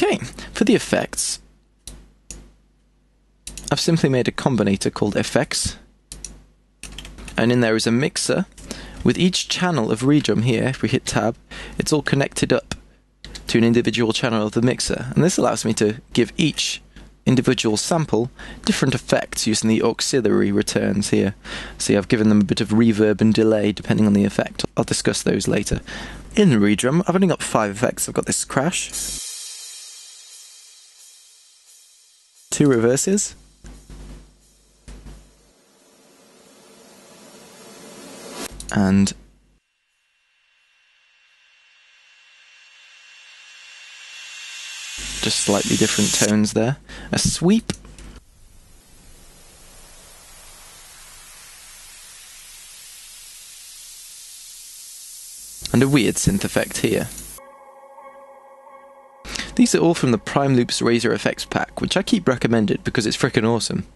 Okay, for the effects, I've simply made a combinator called effects, and in there is a mixer with each channel of redrum here. If we hit tab, it's all connected up to an individual channel of the mixer, and this allows me to give each individual sample different effects using the auxiliary returns here. See, I've given them a bit of reverb and delay depending on the effect. I'll discuss those later. In the redrum, I've only got 5 effects. I've got this crash, 2 reverses, and just slightly different tones there, a sweep, and a weird synth effect here. These are all from the Prime Loops Razor Effects pack, which I keep recommended because it's frickin' awesome.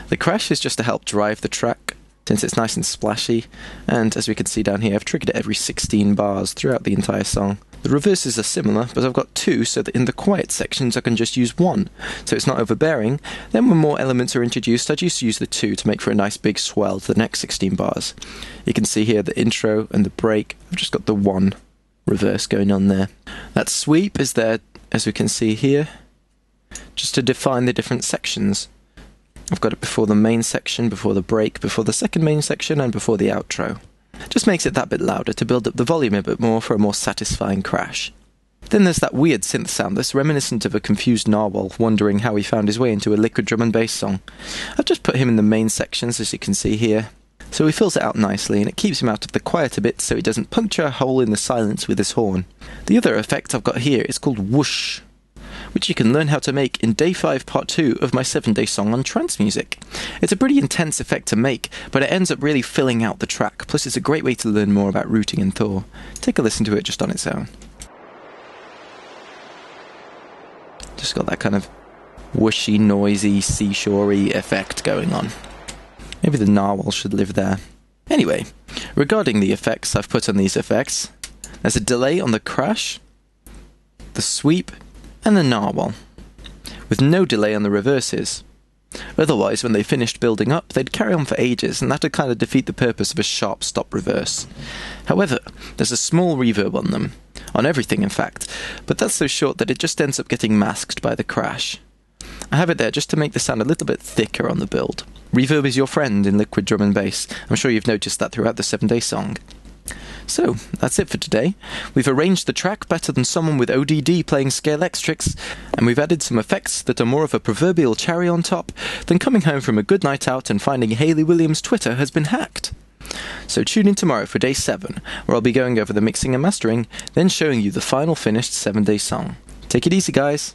The crash is just to help drive the track, since it's nice and splashy, and as we can see down here, I've triggered it every 16 bars throughout the entire song. The reverses are similar, but I've got 2 so that in the quiet sections I can just use 1, so it's not overbearing. Then when more elements are introduced, I just use the 2 to make for a nice big swell to the next 16 bars. You can see here the intro and the break, I've just got the 1 reverse going on there. That sweep is there, as we can see here, just to define the different sections. I've got it before the main section, before the break, before the second main section, and before the outro. Just makes it that bit louder to build up the volume a bit more for a more satisfying crash. Then there's that weird synth sound that's reminiscent of a confused narwhal wondering how he found his way into a liquid drum and bass song. I've just put him in the main sections, as you can see here. So he fills it out nicely, and it keeps him out of the quieter bits so he doesn't puncture a hole in the silence with his horn. The other effect I've got here is called whoosh, which you can learn how to make in Day 5 Part 2 of my 7-day song on trance music. It's a pretty intense effect to make, but it ends up really filling out the track, plus it's a great way to learn more about routing and Thor. Take a listen to it just on its own. Just got that kind of whooshy, noisy, seashore-y effect going on. Maybe the narwhal should live there. Anyway, regarding the effects I've put on these effects, there's a delay on the crash, the sweep, and the narwhal, with no delay on the reverses. Otherwise, when they finished building up, they'd carry on for ages, and that'd kind of defeat the purpose of a sharp stop reverse. However, there's a small reverb on them, on everything in fact, but that's so short that it just ends up getting masked by the crash. I have it there just to make the sound a little bit thicker on the build. Reverb is your friend in liquid drum and bass. I'm sure you've noticed that throughout the 7-day song. So, that's it for today. We've arranged the track better than someone with ODD playing Scale X tricks, and we've added some effects that are more of a proverbial cherry on top than coming home from a good night out and finding Hayley Williams' Twitter has been hacked. So tune in tomorrow for Day 7, where I'll be going over the mixing and mastering, then showing you the final finished 7-day song. Take it easy, guys.